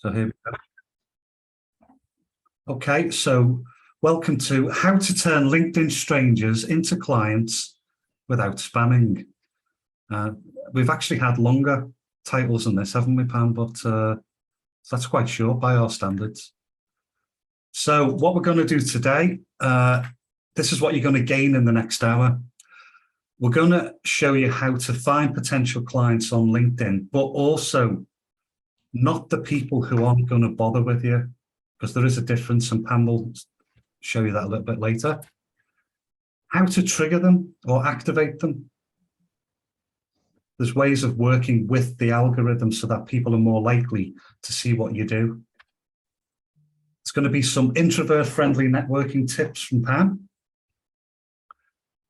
So here we go. Okay, so welcome to how to turn LinkedIn strangers into clients without spamming. We've actually had longer titles than this, haven't we, Pam? But that's quite short by our standards. So what we're going to do today, this is what you're going to gain in the next hour. We're going to show you how to find potential clients on LinkedIn, but also not the people who aren't going to bother with you, because there is a difference, and Pam will show you that a little bit later. How to trigger them or activate them. There's ways of working with the algorithm so that people are more likely to see what you do. It's going to be some introvert-friendly networking tips from Pam.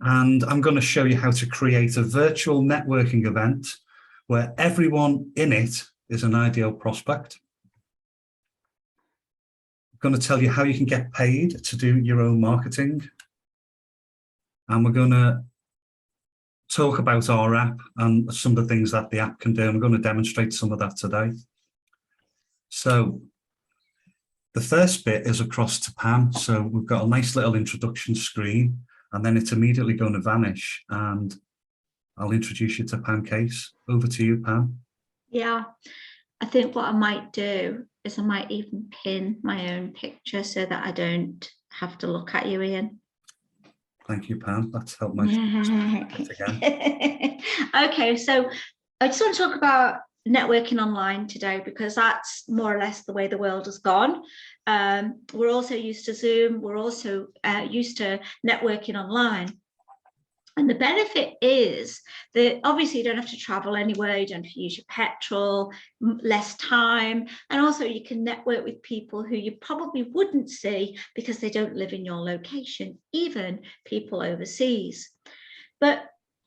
And I'm going to show you how to create a virtual networking event where everyone in it is an ideal prospect. I'm going to tell you how you can get paid to do your own marketing. And we're going to talk about our app and some of the things that the app can do. I'm going to demonstrate some of that today. So the first bit is across to Pam. So we've got a nice little introduction screen, and then it's immediately going to vanish. And I'll introduce you to Pam Case. Over to you, Pam. Yeah, I think what I might do is I might even pin my own picture so that I don't have to look at you, Ian. Thank you, Pam. That's helped my again. Okay, so I just want to talk about networking online today, because that's more or less the way the world has gone. We're also used to Zoom. We're also used to networking online. And the benefit is that obviously you don't have to travel anywhere, you don't have to use your petrol, less time, and also you can network with people who you probably wouldn't see because they don't live in your location, even people overseas. But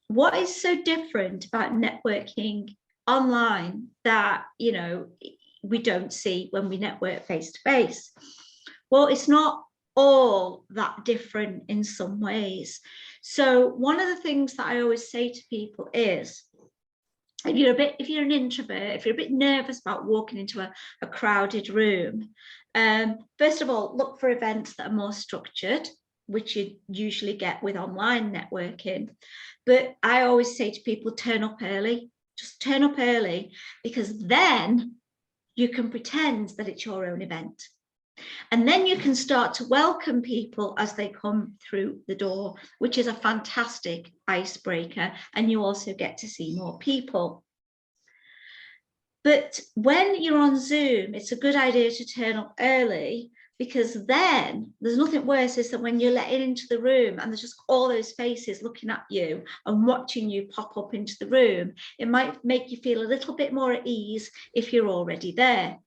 what is so different about networking online that, you know, we don't see when we network face to face? Well, it's not all that different in some ways. So one of the things that I always say to people is, if you're an introvert, if you're a bit nervous about walking into a crowded room, first of all, look for events that are more structured, which you usually get with online networking. But I always say to people, turn up early, just turn up early, because then you can pretend that it's your own event. And then you can start to welcome people as they come through the door, which is a fantastic icebreaker. And you also get to see more people. But when you're on Zoom, it's a good idea to turn up early, because then there's nothing worse is that when you're let into the room and there's just all those faces looking at you and watching you pop up into the room, it might make you feel a little bit more at ease if you're already there.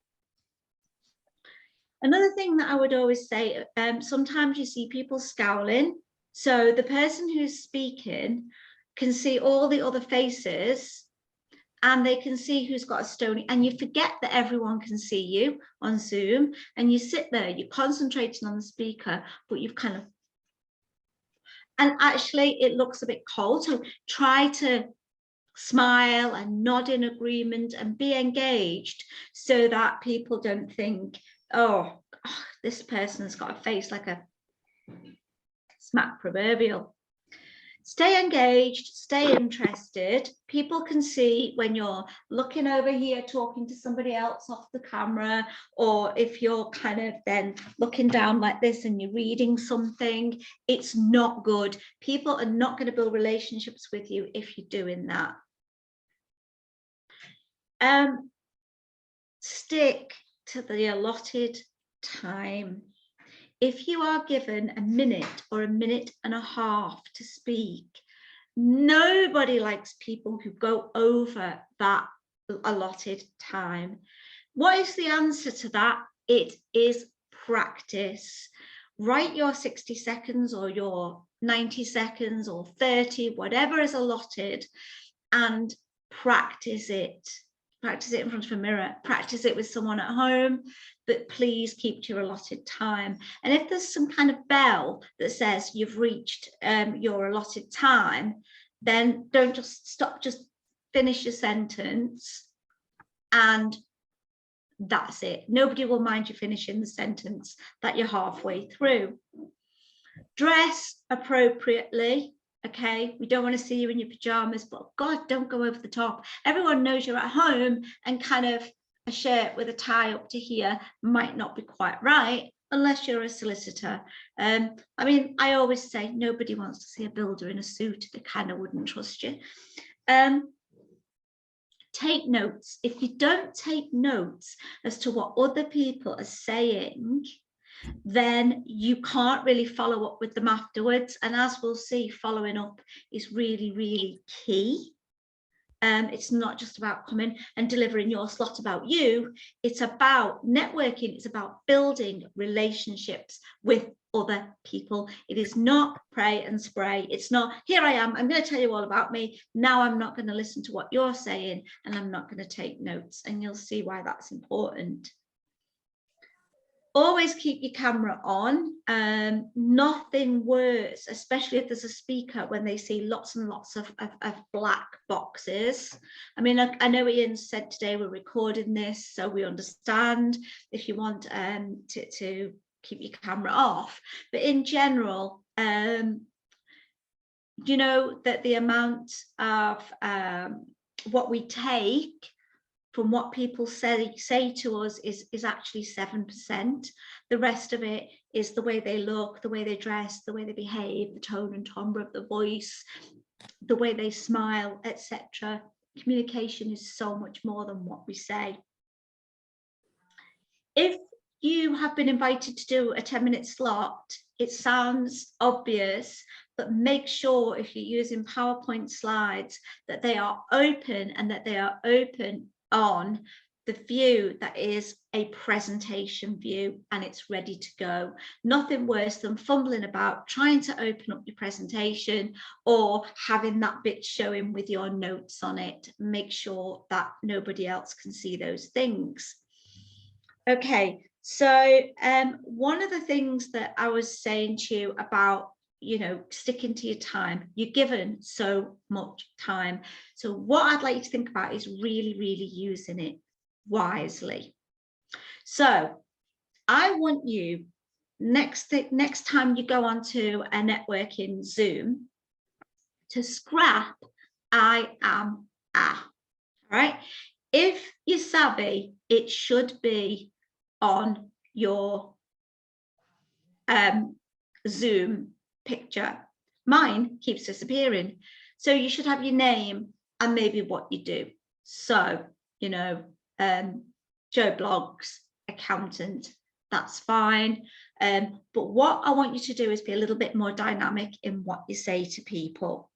Another thing that I would always say, sometimes you see people scowling. So the person who's speaking can see all the other faces and they can see who's got a stony, and you forget that everyone can see you on Zoom, and you sit there, you're concentrating on the speaker, but you've kind of, and actually it looks a bit cold. So try to smile and nod in agreement and be engaged so that people don't think, oh, this person's got a face like a smack proverbial. Stay engaged, stay interested. People can see when you're looking over here talking to somebody else off the camera, or if you're kind of then looking down like this and you're reading something. It's not good. People are not going to build relationships with you if you're doing that. Stick to the allotted time. If you are given a minute or a minute and a half to speak, nobody likes people who go over that allotted time. What is the answer to that? It is practice. Write your 60 seconds or your 90 seconds or 30, whatever is allotted, and practice it. Practice it in front of a mirror, practice it with someone at home, but please keep to your allotted time. And if there's some kind of bell that says you've reached your allotted time, then don't just stop, just finish your sentence and That's it. Nobody will mind you finishing the sentence that you're halfway through. Dress appropriately. Okay, we don't want to see you in your pajamas, but God, don't go over the top. Everyone knows you're at home, and kind of a shirt with a tie up to here might not be quite right unless you're a solicitor. I mean, I always say nobody wants to see a builder in a suit. They kind of wouldn't trust you. Take notes. If you don't take notes as to what other people are saying, then you can't really follow up with them afterwards. And as we'll see, following up is really, really key. It's not just about coming and delivering your slot about you. It's about networking. It's about building relationships with other people. It is not pray and spray. It's not, here I am, I'm going to tell you all about me. Now I'm not going to listen to what you're saying, and I'm not going to take notes. And you'll see why that's important. Always keep your camera on. Nothing worse, especially if there's a speaker, when they see lots and lots of black boxes. I mean, I know Ian said today we're recording this, so we understand if you want to keep your camera off. But in general, you know that the amount of what we take from what people say to us is actually 7%. The rest of it is the way they look, the way they dress, the way they behave, the tone and timbre of the voice, the way they smile, etc. Communication is so much more than what we say. If you have been invited to do a 10-minute slot, it sounds obvious, but make sure if you're using PowerPoint slides that they are open, and that they are open on the view that is a presentation view, and it's ready to go. Nothing worse than fumbling about trying to open up your presentation or having that bit showing with your notes on it. Make sure that nobody else can see those things. Okay, so one of the things that I was saying to you about, you know, sticking to your time, you're given so much time. So what I'd like you to think about is really, really using it wisely. So I want you, next time you go onto a networking Zoom, to scrap I am a. All right. If you're savvy, it should be on your Zoom picture. Mine keeps disappearing. So you should have your name and maybe what you do. So, you know, Joe Blogs, accountant, that's fine. But what I want you to do is be a little bit more dynamic in what you say to people.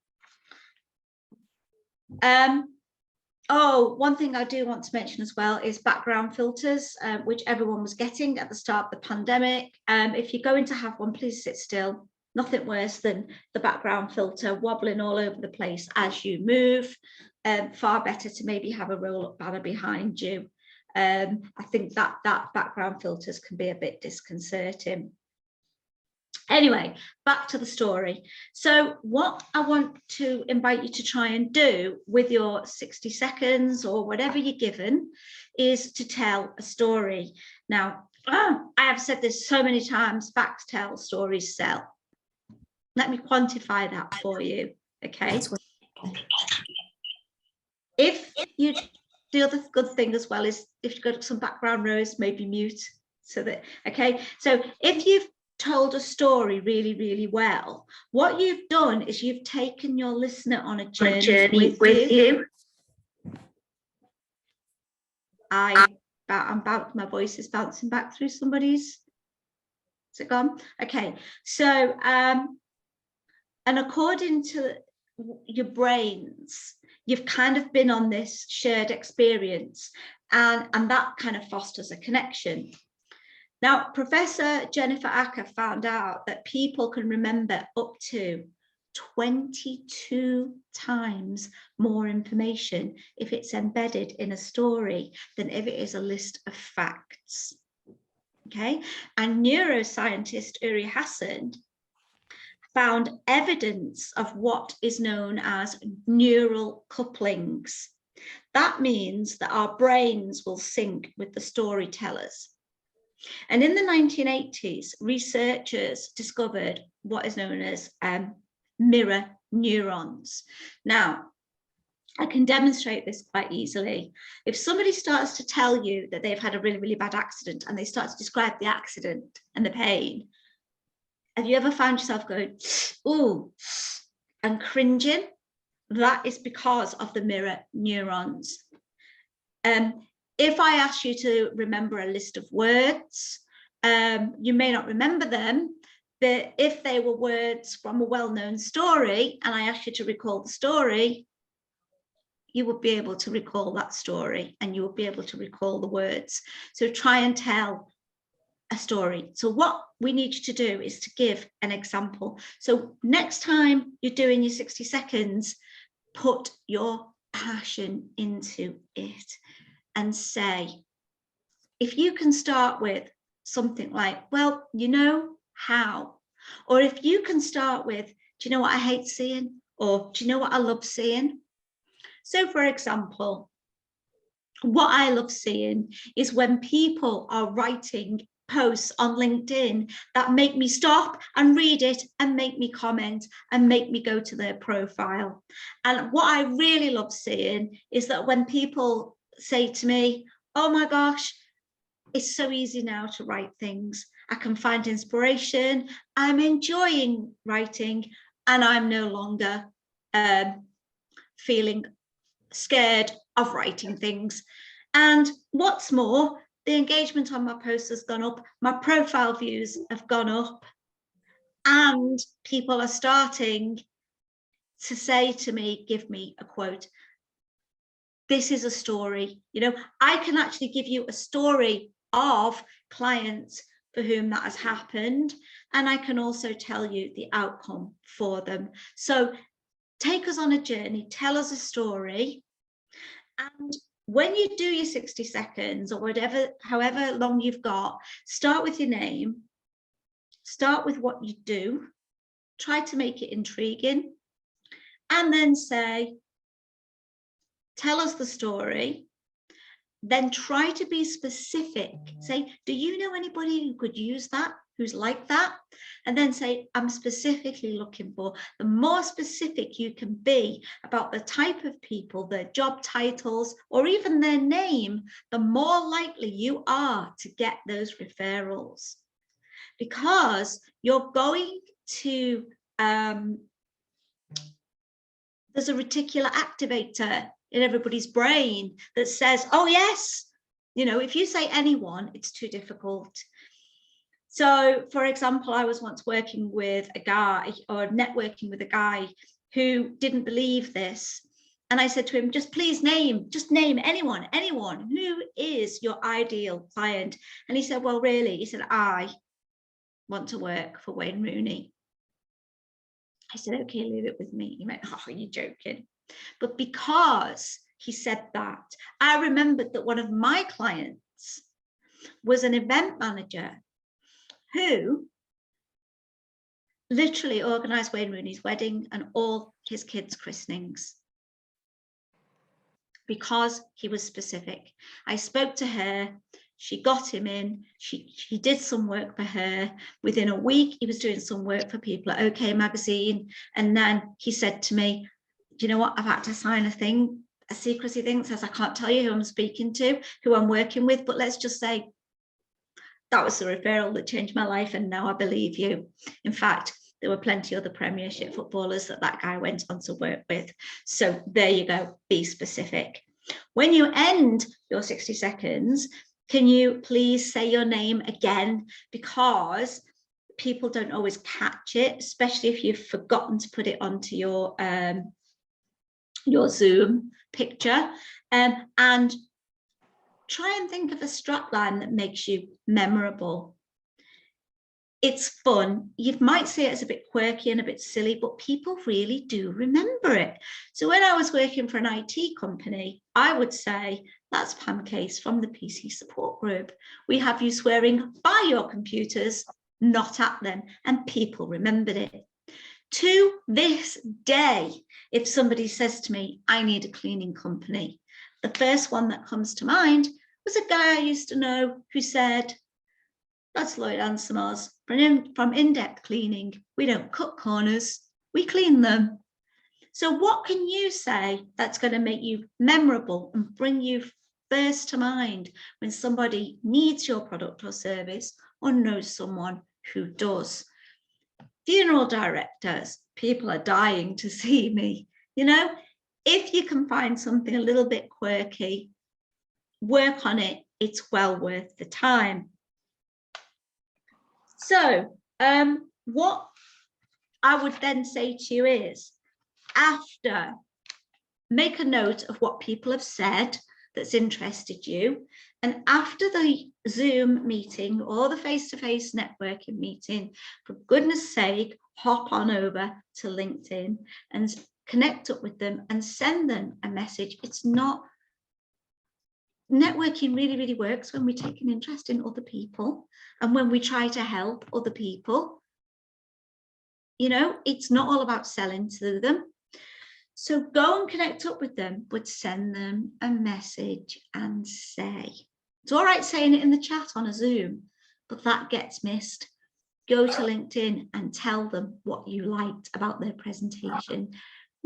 Oh, one thing I do want to mention as well is background filters, which everyone was getting at the start of the pandemic. If you're going to have one, please sit still. Nothing worse than the background filter wobbling all over the place as you move. Far better to maybe have a roll-up banner behind you. I think that background filters can be a bit disconcerting. Anyway, back to the story. So what I want to invite you to try and do with your 60 seconds or whatever you're given is to tell a story. Now, I have said this so many times, facts tell, stories sell. Let me quantify that for you, okay? If you, the other good thing as well is if you've got some background noise, maybe mute so that, okay? So if you've told a story really, really well, what you've done is you've taken your listener on a journey with you. My voice is bouncing back through somebody's. Is it gone? Okay, so and according to your brains, you've kind of been on this shared experience, and that kind of fosters a connection. Now, Professor Jennifer Acker found out that people can remember up to 22 times more information if it's embedded in a story than if it is a list of facts. Okay, and neuroscientist Uri Hassan found evidence of what is known as neural couplings. That means that our brains will sync with the storytellers. And in the 1980s, researchers discovered what is known as mirror neurons. Now, I can demonstrate this quite easily. If somebody starts to tell you that they've had a really, really bad accident and they start to describe the accident and the pain, have you ever found yourself going, ooh, and cringing? That is because of the mirror neurons. If I ask you to remember a list of words, you may not remember them, but if they were words from a well-known story and I asked you to recall the story, you would be able to recall that story and you would be able to recall the words. So try and tell a story. So what we need you to do is to give an example. So next time you're doing your 60 seconds, put your passion into it and say, if you can start with something like, well, you know how, or if you can start with, do you know what I hate seeing? Or do you know what I love seeing? So for example, what I love seeing is when people are writing posts on LinkedIn that make me stop and read it and make me comment and make me go to their profile. And what I really love seeing is that when people say to me, oh my gosh, it's so easy now to write things. I can find inspiration. I'm enjoying writing and I'm no longer feeling scared of writing things. And what's more, the engagement on my posts has gone up, my profile views have gone up, and people are starting to say to me, give me a quote. This is a story. You know, I can actually give you a story of clients for whom that has happened, and I can also tell you the outcome for them. So take us on a journey, tell us a story, and when you do your 60 seconds or whatever, however long you've got, start with your name, start with what you do, try to make it intriguing, and then say, tell us the story. Then try to be specific. Say, do you know anybody who could use that, who's like that? And then say, I'm specifically looking for. The more specific you can be about the type of people, their job titles, or even their name, the more likely you are to get those referrals. Because you're going to, there's a reticular activator in everybody's brain that says, oh yes, you know, if you say anyone, it's too difficult. So for example, I was once working with a guy or networking with a guy who didn't believe this. And I said to him, just name anyone, who is your ideal client? And he said, well, really, he said, I want to work for Wayne Rooney. I said, okay, leave it with me. He went, oh, are you joking? But because he said that, I remembered that one of my clients was an event manager who literally organised Wayne Rooney's wedding and all his kids' christenings because he was specific. I spoke to her, she got him in, she did some work for her. Within a week, he was doing some work for people at OK Magazine. And then he said to me, do you know what, I've had to sign a secrecy thing that says I can't tell you who I'm speaking to, who I'm working with, but let's just say that was the referral that changed my life, and now I believe you. In fact, there were plenty of other Premiership footballers that guy went on to work with. So there you go, be specific. When you end your 60 seconds, can you please say your name again? Because people don't always catch it, especially if you've forgotten to put it onto your Zoom picture. And try and think of a strapline that makes you memorable. It's fun. You might say it's a bit quirky and a bit silly, but people really do remember it. So when I was working for an IT company, I would say, that's Pam Case from the PC support group. We have you swearing by your computers, not at them. And people remembered it. To this day, if somebody says to me, I need a cleaning company, The first one that comes to mind was a guy I used to know who said, "That's Lloyd Ansomars from in-depth cleaning. We don't cut corners, we clean them." So what can you say that's going to make you memorable and bring you first to mind when somebody needs your product or service or knows someone who does? Funeral directors, people are dying to see me. You know, if you can find something a little bit quirky, work on it. It's well worth the time. So what I would then say to you is, after, make a note of what people have said that's interested you, and after the Zoom meeting or the face-to-face networking meeting, for goodness sake, hop on over to LinkedIn and connect up with them and send them a message. It's not, networking really, really works when we take an interest in other people and when we try to help other people. You know, it's not all about selling to them. So go and connect up with them, but send them a message and say, it's all right saying it in the chat on a Zoom, but that gets missed. Go to LinkedIn and tell them what you liked about their presentation.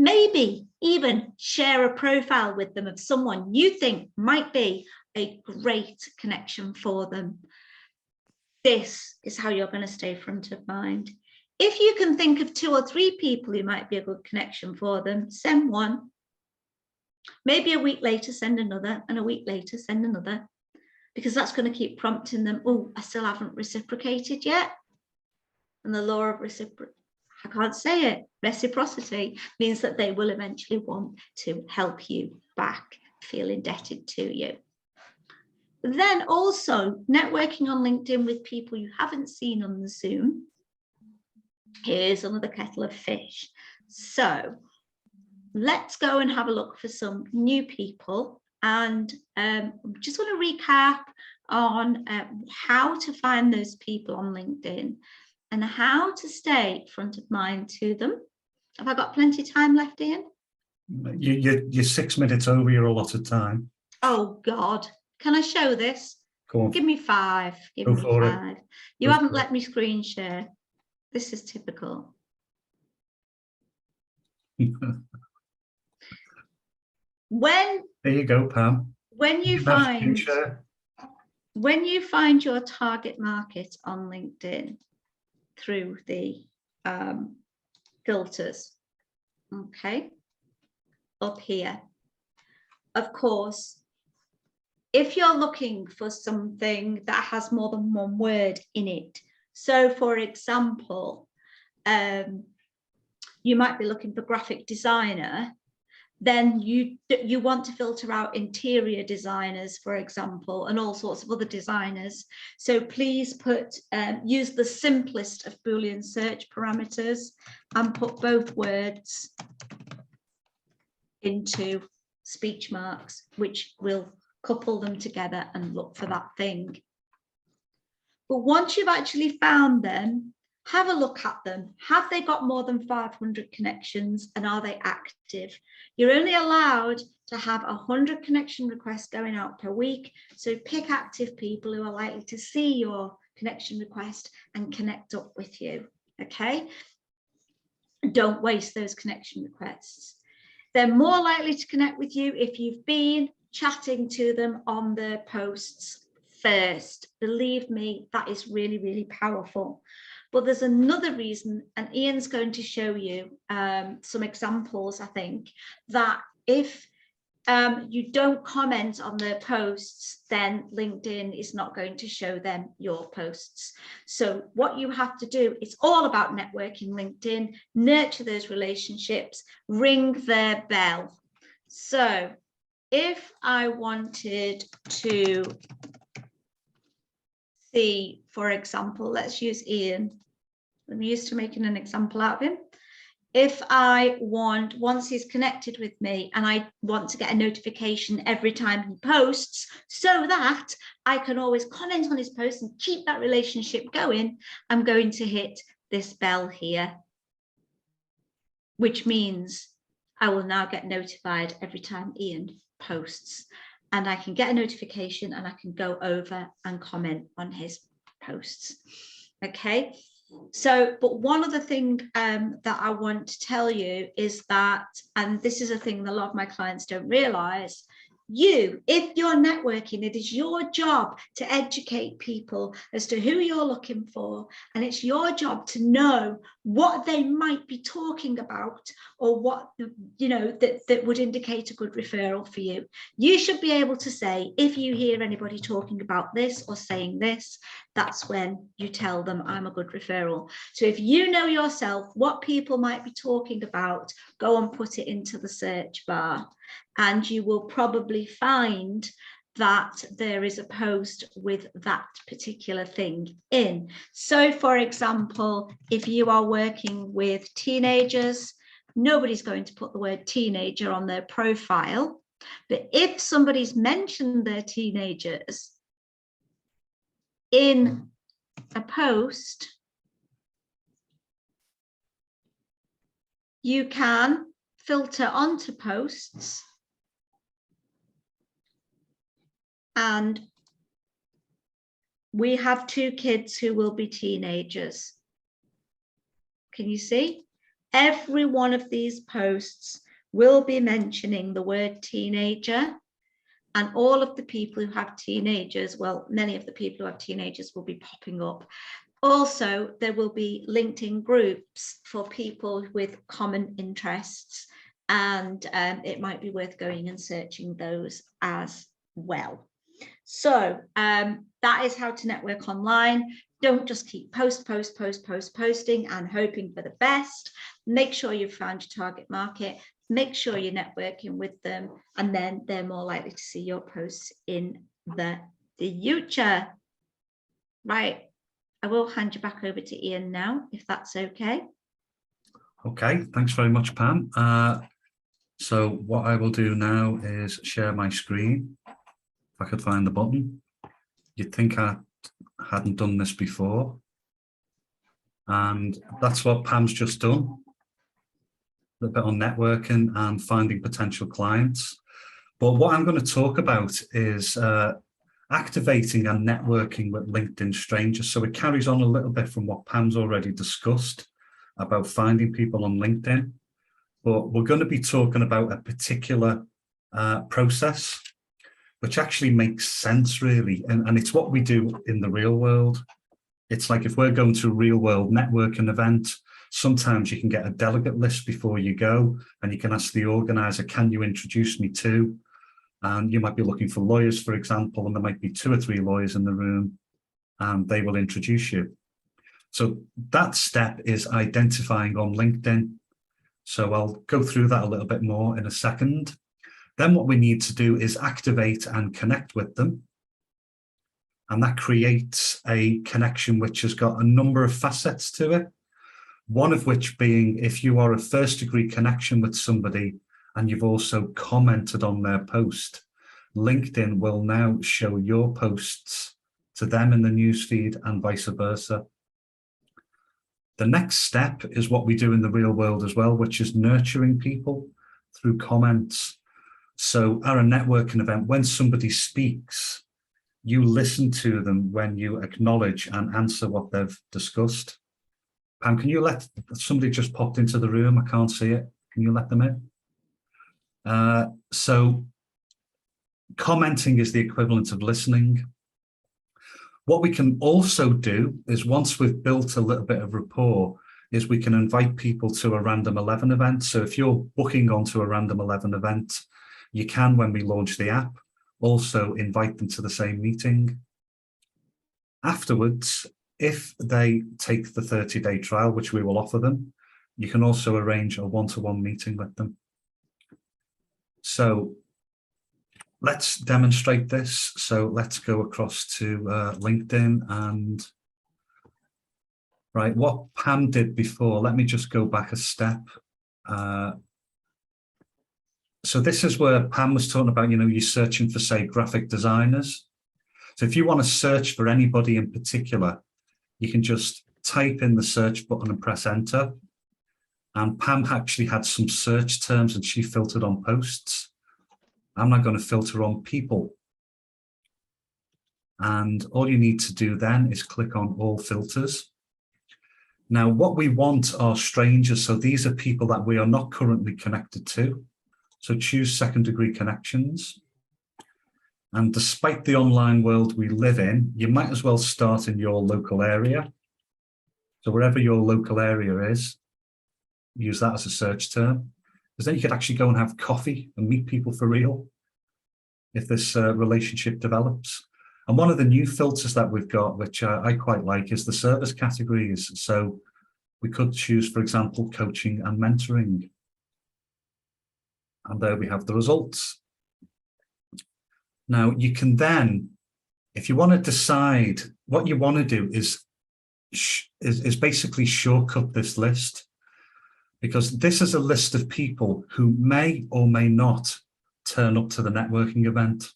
Maybe even share a profile with them of someone you think might be a great connection for them. This is how you're going to stay front of mind. If you can think of 2 or 3 people who might be a good connection for them, send one. Maybe a week later, send another, and a week later, send another, because that's going to keep prompting them. Oh, I still haven't reciprocated yet. And the law of reciprocity means that they will eventually want to help you back, feel indebted to you. Then also networking on LinkedIn with people you haven't seen on the Zoom. Here's another kettle of fish. So let's go and have a look for some new people. And just want to recap on how to find those people on LinkedIn and how to stay front of mind to them. Have I got plenty of time left, Ian? You're 6 minutes over your allotted time. Oh, God. Can I show this? Go on. Give me 5. Give Go me for 5. it. You Go haven't for let me screen share. This is typical. When There you go, Pam. when you can have screen find share. when you find your target market on LinkedIn through the filters, okay, up here, of course, if you're looking for something that has more than one word in it, so for example, you might be looking for graphic designer, then you want to filter out interior designers, for example, and all sorts of other designers. So please put use the simplest of Boolean search parameters and put both words into speech marks, which will couple them together and look for that thing. But once you've actually found them, have a look at them. Have they got more than 500 connections and are they active? You're only allowed to have 100 connection requests going out per week. So pick active people who are likely to see your connection request and connect up with you, okay? Don't waste those connection requests. They're more likely to connect with you if you've been chatting to them on their posts first. Believe me, that is really, really powerful. But there's another reason, and Ian's going to show you some examples, I think, that if you don't comment on their posts, then LinkedIn is not going to show them your posts. So what you have to do, it's all about networking LinkedIn, nurture those relationships, ring their bell. So if I wanted to see, for example, let's use Ian. I'm used to making an example out of him. If I want, once he's connected with me and I want to get a notification every time he posts so that I can always comment on his posts and keep that relationship going, I'm going to hit this bell here, which means I will now get notified every time Ian posts, and I can get a notification and I can go over and comment on his posts. Okay. So, but one other thing that I want to tell you is that, and this is a thing that a lot of my clients don't realize, if you're networking, it is your job to educate people as to who you're looking for, and it's your job to know what they might be talking about, or what, you know, that would indicate a good referral for you. You should be able to say, if you hear anybody talking about this or saying this, that's when you tell them, I'm a good referral. So if you know yourself what people might be talking about, go and put it into the search bar, and you will probably find that there is a post with that particular thing in. So for example, if you are working with teenagers, nobody's going to put the word teenager on their profile. But if somebody's mentioned their teenagers in a post, you can filter onto posts, and we have 2 kids who will be teenagers. Can you see? Every one of these posts will be mentioning the word teenager, and all of the people who have teenagers, well, many of the people who have teenagers will be popping up. Also, there will be LinkedIn groups for people with common interests, and it might be worth going and searching those as well. So that is how to network online. Don't just keep posting and hoping for the best. Make sure you've found your target market. Make sure you're networking with them, and then they're more likely to see your posts in the future. Right. I will hand you back over to Ian now, if that's okay. Okay, thanks very much, Pam. So what I will do now is share my screen. If I could find the button. You'd think I hadn't done this before. And that's what Pam's just done. A little bit on networking and finding potential clients. But what I'm going to talk about is activating and networking with LinkedIn strangers. So it carries on a little bit from what Pam's already discussed about finding people on LinkedIn. But we're going to be talking about a particular process, which actually makes sense, really. And it's what we do in the real world. It's like if we're going to a real world networking event, sometimes you can get a delegate list before you go, and you can ask the organizer, can you introduce me to? And you might be looking for lawyers, for example, and there might be 2 or 3 lawyers in the room, and they will introduce you. So that step is identifying on LinkedIn. So I'll go through that a little bit more in a second. Then what we need to do is activate and connect with them. And that creates a connection which has got a number of facets to it. One of which being, if you are a first-degree connection with somebody and you've also commented on their post, LinkedIn will now show your posts to them in the newsfeed and vice versa. The next step is what we do in the real world as well, which is nurturing people through comments. So at a networking event, when somebody speaks, you listen to them when you acknowledge and answer what they've discussed. Pam, can you let somebody just popped into the room? I can't see it. Can you let them in? So commenting is the equivalent of listening. What we can also do is, once we've built a little bit of rapport, is we can invite people to a Random 11 event. So if you're booking onto a Random 11 event, you can, when we launch the app, also invite them to the same meeting. Afterwards, if they take the 30-day trial, which we will offer them, you can also arrange a one-to-one meeting with them. So let's demonstrate this. So let's go across to LinkedIn, and right, what Pam did before, let me just go back a step. So this is where Pam was talking about, you're searching for, say, graphic designers. So if you want to search for anybody in particular, you can just type in the search button and press enter. And Pam actually had some search terms and she filtered on posts. I'm now going to filter on people. And all you need to do then is click on all filters. Now, what we want are strangers. So these are people that we are not currently connected to. So choose second degree connections. And despite the online world we live in, you might as well start in your local area. So wherever your local area is, use that as a search term, because then you could actually go and have coffee and meet people for real if this relationship develops. And one of the new filters that we've got, which I quite like, is the service categories. So we could choose, for example, coaching and mentoring. And there we have the results. Now you can then, if you want to decide what you want to do is basically shortcut this list, because this is a list of people who may or may not turn up to the networking event.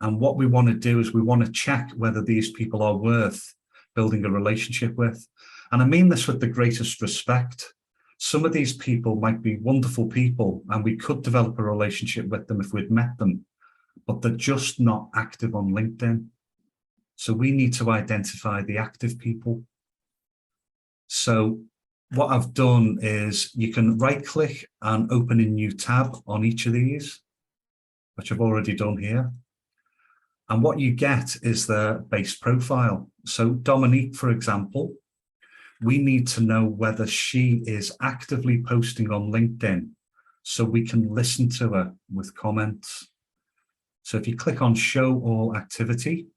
And what we want to do is we want to check whether these people are worth building a relationship with. And I mean this with the greatest respect. Some of these people might be wonderful people and we could develop a relationship with them if we'd met them, but they're just not active on LinkedIn. So we need to identify the active people. So what I've done is you can right click and open a new tab on each of these, which I've already done here. And what you get is their base profile. So Dominique, for example, we need to know whether she is actively posting on LinkedIn so we can listen to her with comments. So if you click on show all activity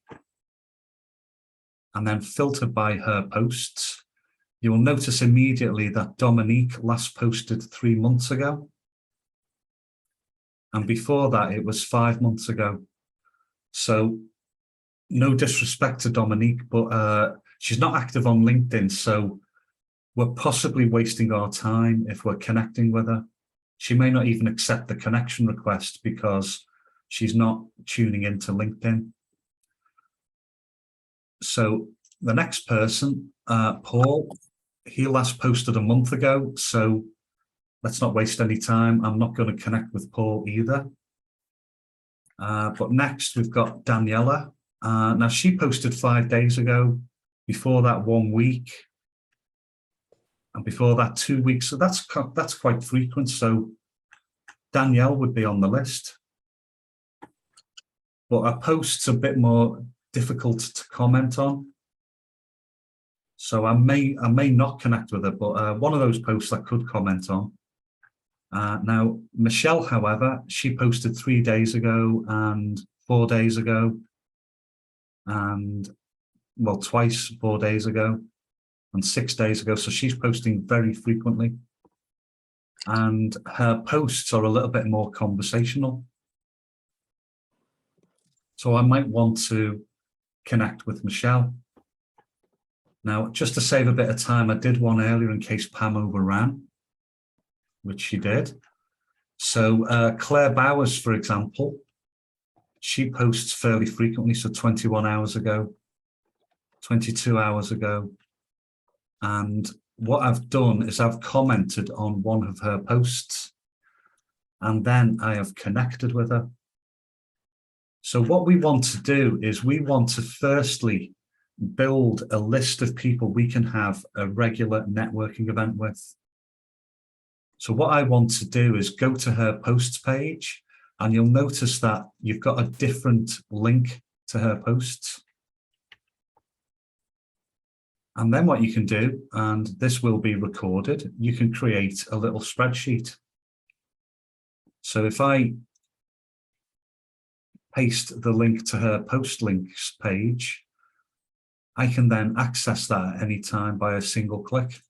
and then filter by her posts, you will notice immediately that Dominique last posted 3 months ago. And before that, it was 5 months ago. So no disrespect to Dominique, but she's not active on LinkedIn. So we're possibly wasting our time if we're connecting with her. She may not even accept the connection request because she's not tuning into LinkedIn. So the next person, Paul, he last posted a month ago. So let's not waste any time. I'm not going to connect with Paul either. But next we've got Daniela. Now she posted 5 days ago, before that 1 week, and before that 2 weeks. So that's quite frequent. So Danielle would be on the list. But her post's a bit more difficult to comment on. So I may not connect with her, but one of those posts I could comment on. Now, Michelle, however, she posted 3 days ago and 4 days ago, and well, twice 4 days ago and 6 days ago. So she's posting very frequently. And her posts are a little bit more conversational. So I might want to connect with Michelle. Now, just to save a bit of time, I did one earlier in case Pam overran, which she did. So Claire Bowers, for example, she posts fairly frequently. So 21 hours ago, 22 hours ago. And what I've done is I've commented on one of her posts and then I have connected with her. So what we want to do is we want to firstly build a list of people we can have a regular networking event with. So what I want to do is go to her posts page and you'll notice that you've got a different link to her posts. And then what you can do, and this will be recorded, you can create a little spreadsheet. So if I paste the link to her post links page, I can then access that at any time by a single click.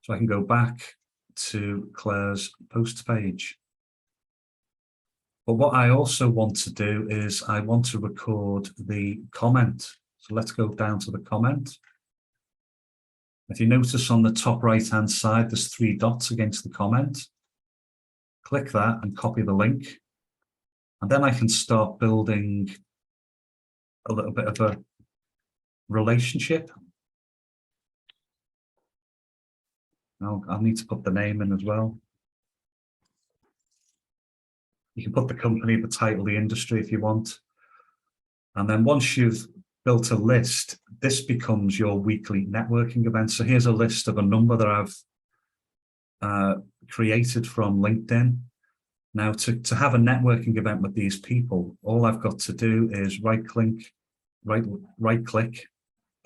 So I can go back to Claire's posts page. But what I also want to do is I want to record the comment. So let's go down to the comment. If you notice on the top right-hand side, there's 3 dots against the comment. Click that and copy the link. And then I can start building a little bit of a relationship. I'll need to put the name in as well. You can put the company, the title, the industry if you want. And then once you've built a list, this becomes your weekly networking event. So here's a list of a number that I've created from LinkedIn. Now, to have a networking event with these people, all I've got to do is right-click,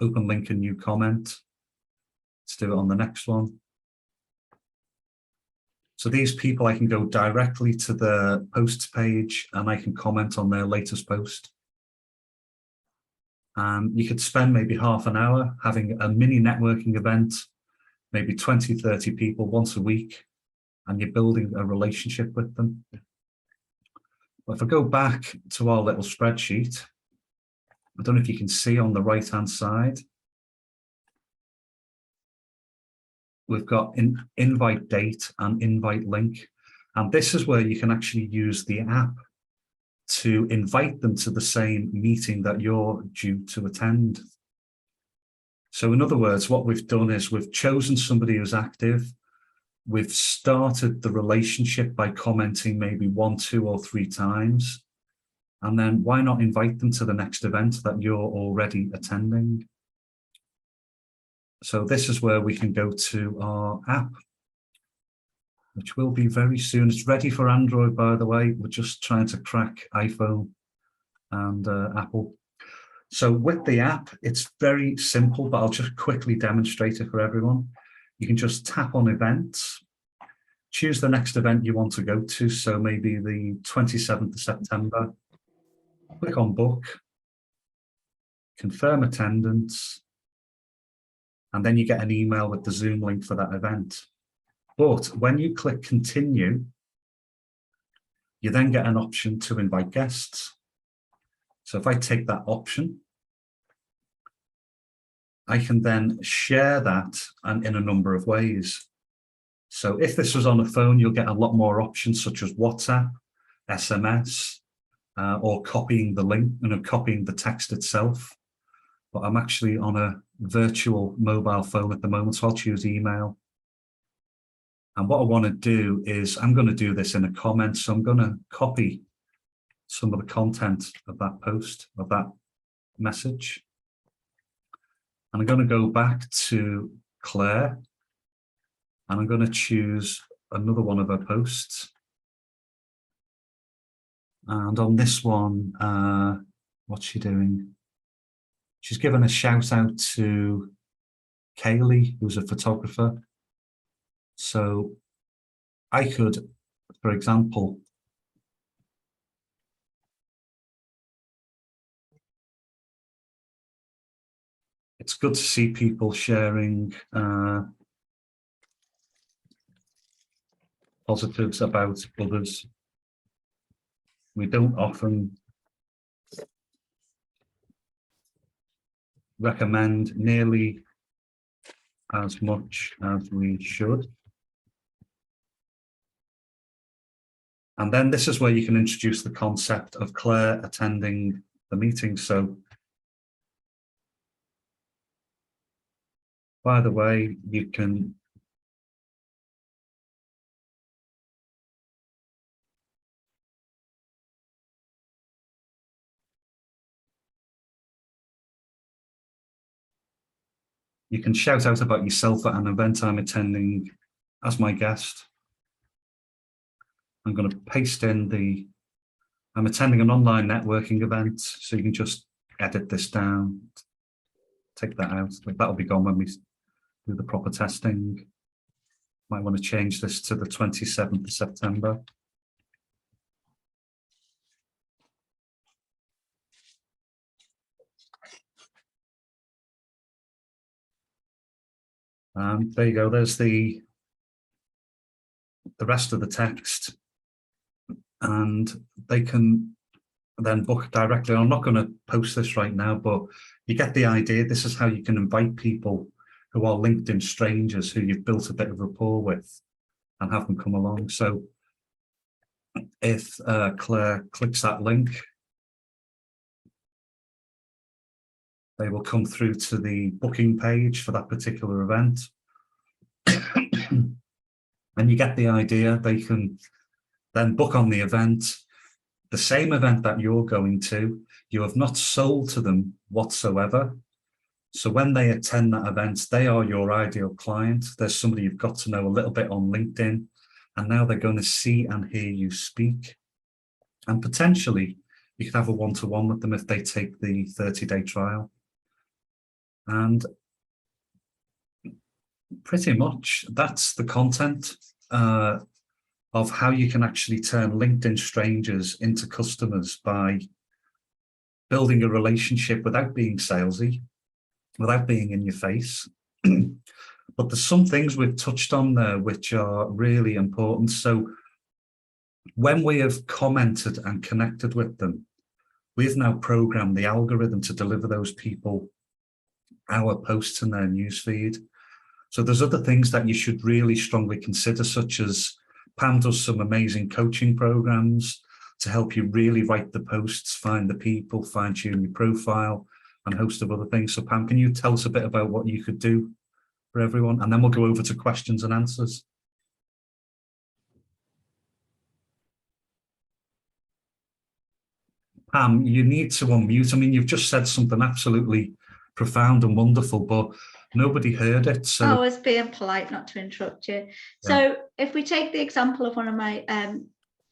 open link, and new comment. Let's do it on the next one. So these people, I can go directly to the posts page and I can comment on their latest post. You could spend maybe half an hour having a mini networking event, maybe 20, 30 people once a week, and you're building a relationship with them. But if I go back to our little spreadsheet, I don't know if you can see on the right-hand side, we've got invite date and invite link. And this is where you can actually use the app to invite them to the same meeting that you're due to attend. So in other words, what we've done is we've chosen somebody who's active. We've started the relationship by commenting maybe 1, 2, or 3 times. And then why not invite them to the next event that you're already attending? So this is where we can go to our app, which will be very soon. It's ready for Android, by the way. We're just trying to crack iPhone and Apple. So with the app, it's very simple, but I'll just quickly demonstrate it for everyone. You can just tap on events, choose the next event you want to go to. So maybe the 27th of September, click on book, confirm attendance, and then you get an email with the Zoom link for that event. But when you click continue, you then get an option to invite guests. So if I take that option, I can then share that and in a number of ways. So if this was on a phone, you'll get a lot more options such as WhatsApp, SMS, or copying the link, copying the text itself. But I'm actually on a virtual mobile phone at the moment, so I'll choose email. And what I want to do is I'm going to do this in a comment. So I'm going to copy some of the content of that post, of that message. And I'm going to go back to Claire, and I'm going to choose another one of her posts. And on this one, what's she doing? She's given a shout out to Kaylee, who's a photographer. So I could, for example, it's good to see people sharing positives about others. We don't often recommend nearly as much as we should. And then this is where you can introduce the concept of Claire attending the meeting. So, by the way, you can shout out about yourself at an event I'm attending as my guest. I'm going to paste in I'm attending an online networking event, so you can just edit this down, take that out. That'll be gone when we do the proper testing. Might want to change this to the 27th of September. There you go. There's the rest of the text, and they can then book directly. I'm not going to post this right now, but you get the idea. This is how you can invite people who are LinkedIn strangers who you've built a bit of rapport with and have them come along. So if Claire clicks that link, they will come through to the booking page for that particular event. And you get the idea. They can then book on the event. the same event that you're going to, you have not sold to them whatsoever. So when they attend that event, they are your ideal client. There's somebody you've got to know a little bit on LinkedIn, and now they're going to see and hear you speak. And potentially you could have a one-to-one with them if they take the 30-day trial. And pretty much that's the content of how you can actually turn LinkedIn strangers into customers by building a relationship without being salesy, without being in your face. But there's some things we've touched on there which are really important. So when we have commented and connected with them, we've now programmed the algorithm to deliver those people our posts in their newsfeed. So there's other things that you should really strongly consider, such as Pam does some amazing coaching programs to help you really write the posts, find the people, fine-tune your profile, and a host of other things. So Pam, can you tell us a bit about what you could do for everyone? And then we'll go over to questions and answers. Pam, you need to unmute. I mean, you've just said something absolutely profound and wonderful, but nobody heard it. So I was being polite not to interrupt you. So if we take the example of one of my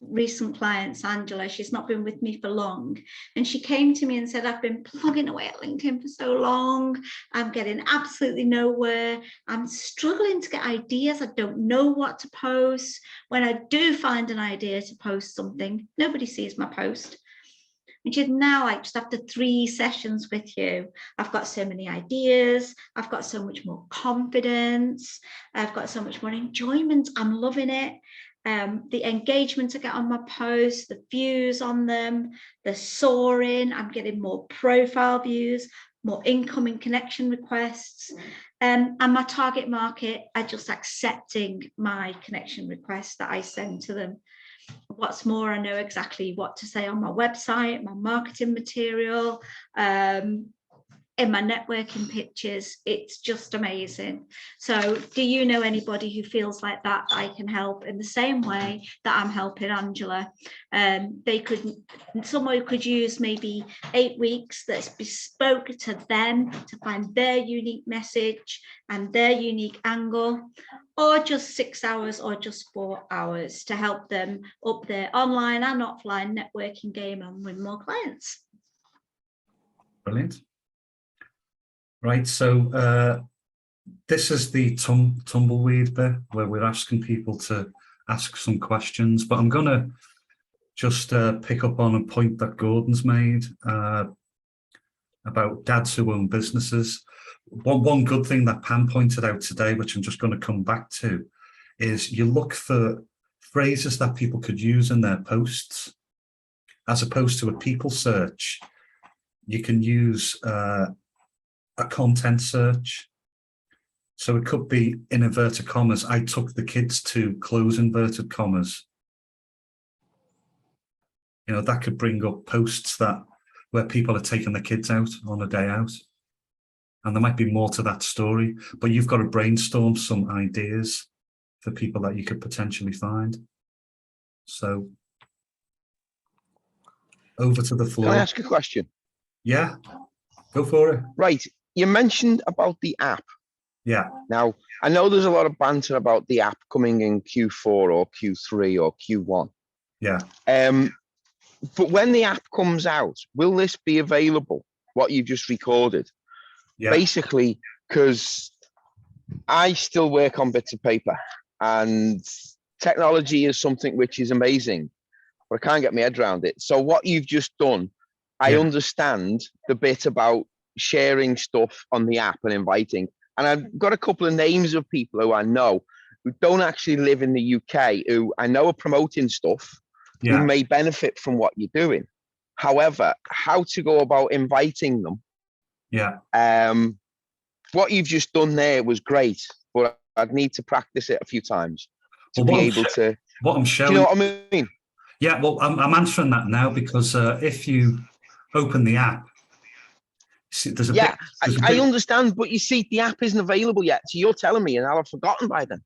recent clients, Angela, she's not been with me for long, and she came to me and said, I've been plugging away at LinkedIn for so long, I'm getting absolutely nowhere, I'm struggling to get ideas, I don't know what to post. When I do find an idea to post something, nobody sees my post. And she said, now, like, just after 3 sessions with you, I've got so many ideas, I've got so much more confidence, I've got so much more enjoyment, I'm loving it. The engagement I get on my posts, the views on them, they're soaring, I'm getting more profile views, more incoming connection requests, and my target market are just accepting my connection requests that I send to them. What's more, I know exactly what to say on my website, my marketing material, in my networking pitches. It's just amazing. So do you know anybody who feels like that I can help in the same way that I'm helping Angela? Someone could use maybe 8 weeks that's bespoke to them to find their unique message and their unique angle, or just 6 hours or just 4 hours to help them up their online and offline networking game and win more clients. Brilliant. Right, so this is the tumbleweed bit where we're asking people to ask some questions, but I'm going to just pick up on a point that Gordon's made about dads who own businesses. One good thing that Pam pointed out today, which I'm just going to come back to, is you look for phrases that people could use in their posts, as opposed to a people search. You can use a content search. So it could be, in inverted commas, I took the kids to, close inverted commas. You know, that could bring up posts where people are taking the kids out on a day out. And there might be more to that story, but you've got to brainstorm some ideas for people that you could potentially find. So over to the floor. Can I ask a question? Yeah, go for it. Right. You mentioned about the app. Yeah. Now, I know there's a lot of banter about the app coming in Q4 or Q3 or Q1. Yeah. But when the app comes out, will this be available, what you've just recorded? Yeah. Basically, because I still work on bits of paper, and technology is something which is amazing, but I can't get my head around it. So what you've just done, I understand the bit about sharing stuff on the app and inviting. And I've got a couple of names of people who I know who don't actually live in the UK, who I know are promoting stuff, who may benefit from what you're doing. However, how to go about inviting them? Yeah. What you've just done there was great, but I'd need to practice it a few times to be able to. What I'm showing. Do you know what I mean? Yeah, well, I'm answering that now because if you open the app, see, there's a bit. I understand, but you see, the app isn't available yet. So you're telling me, and I'll have forgotten by then.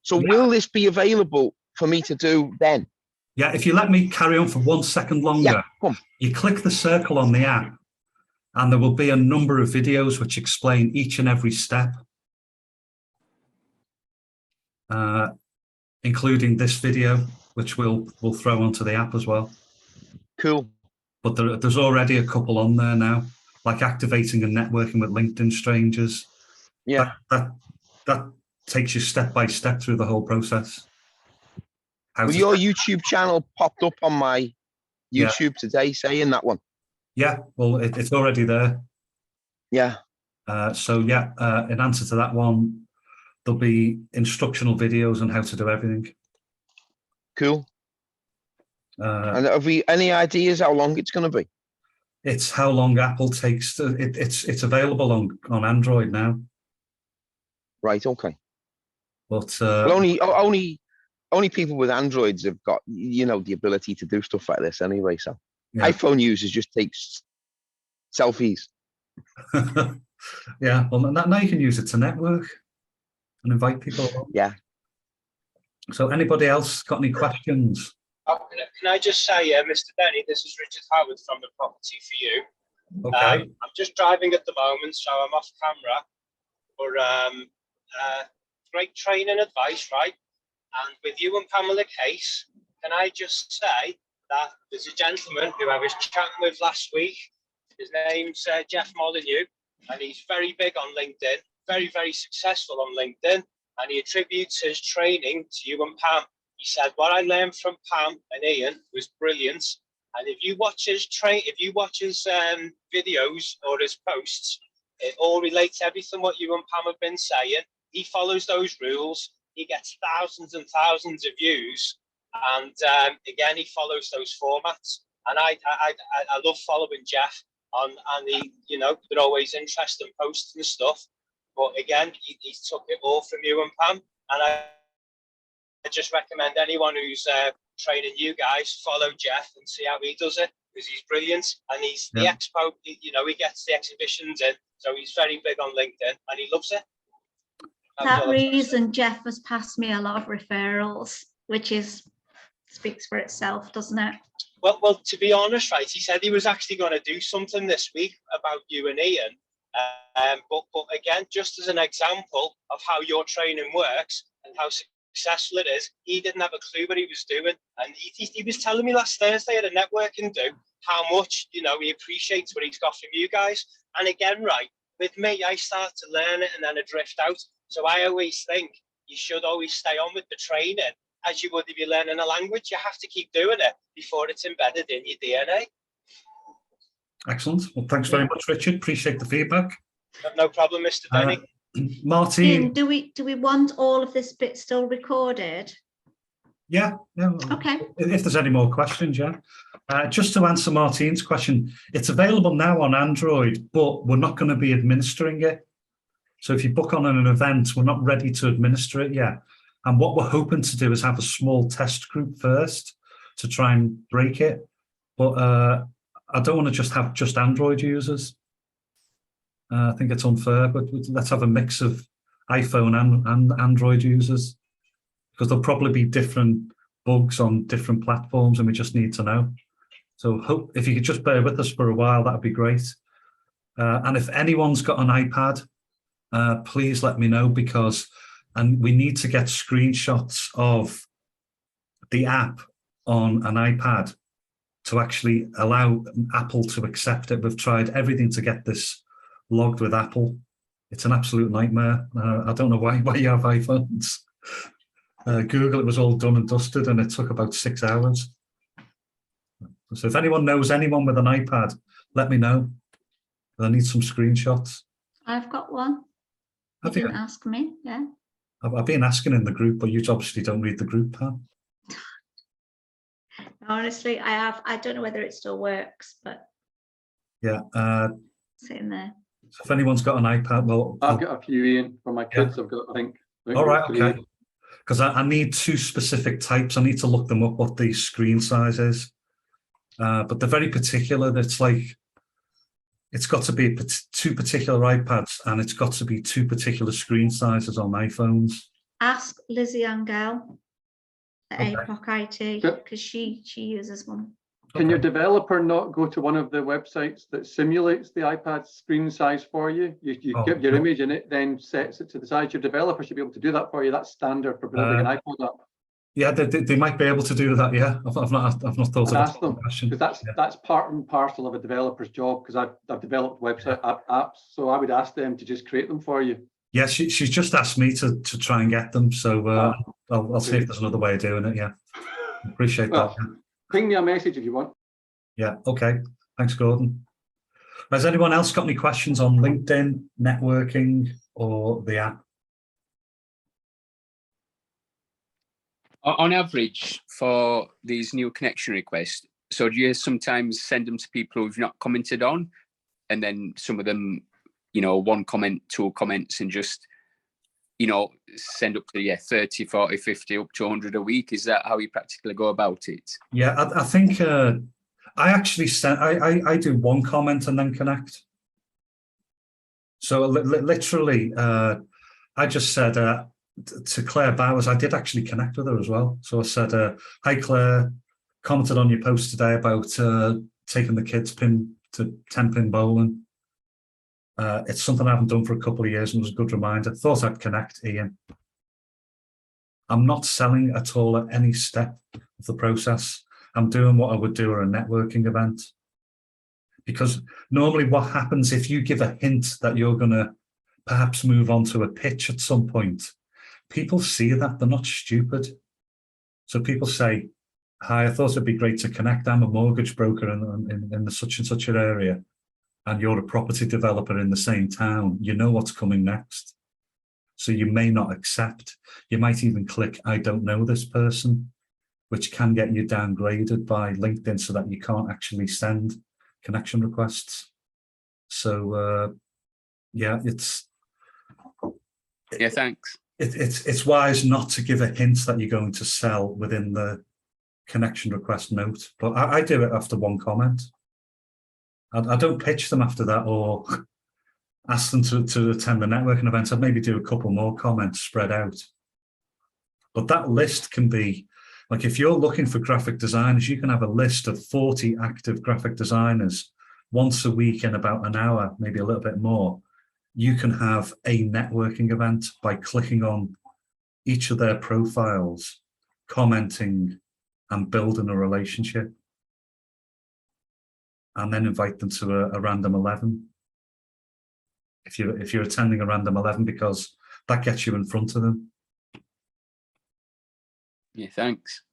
So will this be available for me to do then? Yeah, if you let me carry on for 1 second longer, Yeah, come. you click the circle on the app and there will be a number of videos which explain each and every step, including this video, which we'll throw onto the app as well. Cool. But there's already a couple on there now, like activating and networking with LinkedIn strangers. Yeah. That takes you step by step through the whole process. Well, your YouTube channel popped up on my YouTube today saying that one. Yeah, well, it's already there. Yeah. In answer to that one, there'll be instructional videos on how to do everything. Cool. And have we any ideas how long it's going to be? It's how long Apple takes to, it's available on Android now. Right. Okay. But well, only people with Androids have got, you know, the ability to do stuff like this anyway. So iPhone users just take selfies. Yeah. Well, now you can use it to network and invite people along. Yeah. So anybody else got any questions? Can I just say, Mr. Denny, this is Richard Howard from the Property for You. Okay. I'm just driving at the moment, so I'm off camera. But great training advice, right? And with you and Pamela Case, can I just say that there's a gentleman who I was chatting with last week. His name's Jeff Molyneux, and he's very big on LinkedIn, very, very successful on LinkedIn. And he attributes his training to you and Pam. He said, what I learned from Pam and Ian was brilliant. And if you watch his videos or his posts, it all relates to everything what you and Pam have been saying. He follows those rules. He gets thousands and thousands of views. And again, he follows those formats. And I love following Jeff on the, you know, they're always interesting posts and stuff. But again, he took it all from you and Pam. And I just recommend anyone who's training you guys, follow Jeff and see how he does it, because he's brilliant. And he's the expo, you know, he gets the exhibitions in. So he's very big on LinkedIn and he loves it. That reason Jeff has passed me a lot of referrals, which speaks for itself, doesn't it? Well, to be honest, right, he said he was actually going to do something this week about you and Ian. But again, just as an example of how your training works and how successful it is, he didn't have a clue what he was doing. And he was telling me last Thursday at a networking do how much, you know, he appreciates what he's got from you guys. And again, right, with me, I start to learn it and then I drift out. So I always think you should always stay on with the training as you would if you're learning a language. You have to keep doing it before it's embedded in your DNA. Excellent. Well, thanks very much, Richard. Appreciate the feedback. No problem, Mr. Denny. Martin. Ian, do we want all of this bit still recorded? Yeah. Okay. If there's any more questions, just to answer Martin's question, it's available now on Android, but we're not going to be administering it. So if you book on an event, we're not ready to administer it yet. And what we're hoping to do is have a small test group first to try and break it. But I don't want to just have Android users. I think it's unfair, but let's have a mix of iPhone and Android users, because there'll probably be different bugs on different platforms and we just need to know. So if you could just bear with us for a while, that'd be great. And if anyone's got an iPad, please let me know, because we need to get screenshots of the app on an iPad to actually allow Apple to accept it. We've tried everything to get this logged with Apple. It's an absolute nightmare. I don't know why you have iPhones. Google, it was all done and dusted and it took about 6 hours. So if anyone knows anyone with an iPad, let me know. I need some screenshots. I've got one. You didn't ask me, yeah. I've been asking in the group, but you obviously don't read the group, Pam. Honestly, I have. I don't know whether it still works, but yeah, sitting there. So if anyone's got an iPad, well, I've got a few, Ian, from my kids. I've got, I think. All right, okay. Because I need two specific types. I need to look them up what the screen size is. But they're very particular. It's like it's got to be two particular iPads, and it's got to be two particular screen sizes on iPhones. Ask Lizzie Angel. at Okay. APOC IT, Yep. because she uses one. Can your Okay. developer not go to one of the websites that simulates the iPad screen size for you? You Oh, give your no. image and it then sets it to the size. Your developer should be able to do that for you. That's standard for building an iPad up. Yeah, they might be able to do that. Yeah, I've not thought I'd of ask that them, question. because that's part and parcel of a developer's job, because I've developed website apps, so I would ask them to just create them for you. Yeah, she's just asked me to try and get them, so I'll see if there's another way of doing it. Yeah, appreciate Well, that. ping me a message if you want. Yeah, okay. Thanks, Gordon. Has anyone else got any questions on LinkedIn, networking, or the app? On average, for these new connection requests, so do you sometimes send them to people who've not commented on, and then some of them, you know, 1 comment, 2 comments, and just, you know, send up to 30, 40, 50, up to 100 a week? Is that how you practically go about it? Yeah, I think I actually sent. I do 1 comment and then connect. So literally, I just said to Claire Bowers, I did actually connect with her as well. So I said, "Hi Claire, commented on your post today about taking the kids to 10-pin bowling. It's something I haven't done for a couple of years, and it was a good reminder. Thought I'd connect, Ian. I'm not selling at all at any step of the process. I'm doing what I would do at a networking event. Because normally what happens if you give a hint that you're going to perhaps move on to a pitch at some point, people see that, they're not stupid. So people say, hi, I thought it'd be great to connect. I'm a mortgage broker in the such and such an area, and you're a property developer in the same town. You know what's coming next. So you may not accept. You might even click, I don't know this person, which can get you downgraded by LinkedIn so that you can't actually send connection requests. So yeah, Thanks. It's wise not to give a hint that you're going to sell within the connection request note. But I do it after 1 comment. I don't pitch them after that or ask them to attend the networking event. I'd maybe do a couple more comments spread out. But that list can be, like, if you're looking for graphic designers, you can have a list of 40 active graphic designers once a week in about an hour, maybe a little bit more. You can have a networking event by clicking on each of their profiles, commenting, and building a relationship. And then invite them to a random 11. If you're attending a random 11, because that gets you in front of them. Yeah, thanks.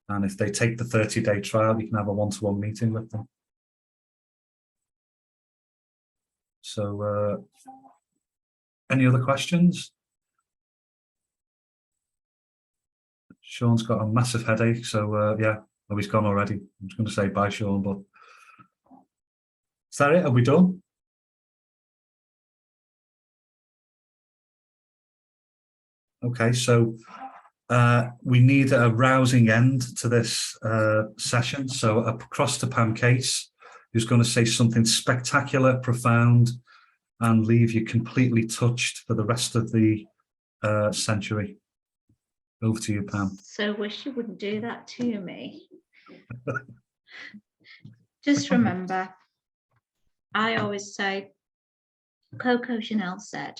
And if they take the 30-day trial, you can have a 1-to-1 meeting with them. So any other questions? Sean's got a massive headache, so yeah, oh, he's gone already. I'm just going to say bye, Sean, but is that it? Are we done? Okay, so we need a rousing end to this session. So across to Pam Case, who's going to say something spectacular, profound, and leave you completely touched for the rest of the century. Over to you, Pam. So wish you wouldn't do that to me. Just remember, I always say, Coco Chanel said,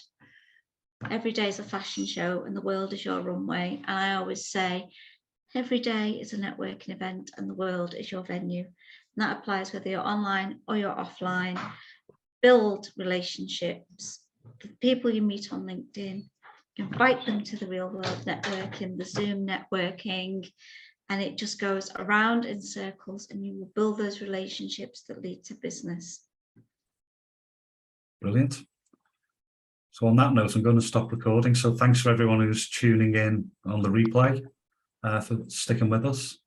every day is a fashion show and the world is your runway. And I always say, every day is a networking event and the world is your venue. And that applies whether you're online or you're offline. Build relationships. The people you meet on LinkedIn, invite them to the real world networking, the Zoom networking, and it just goes around in circles, and you will build those relationships that lead to business. Brilliant. So on that note, I'm going to stop recording. So thanks for everyone who's tuning in on the replay, for sticking with us.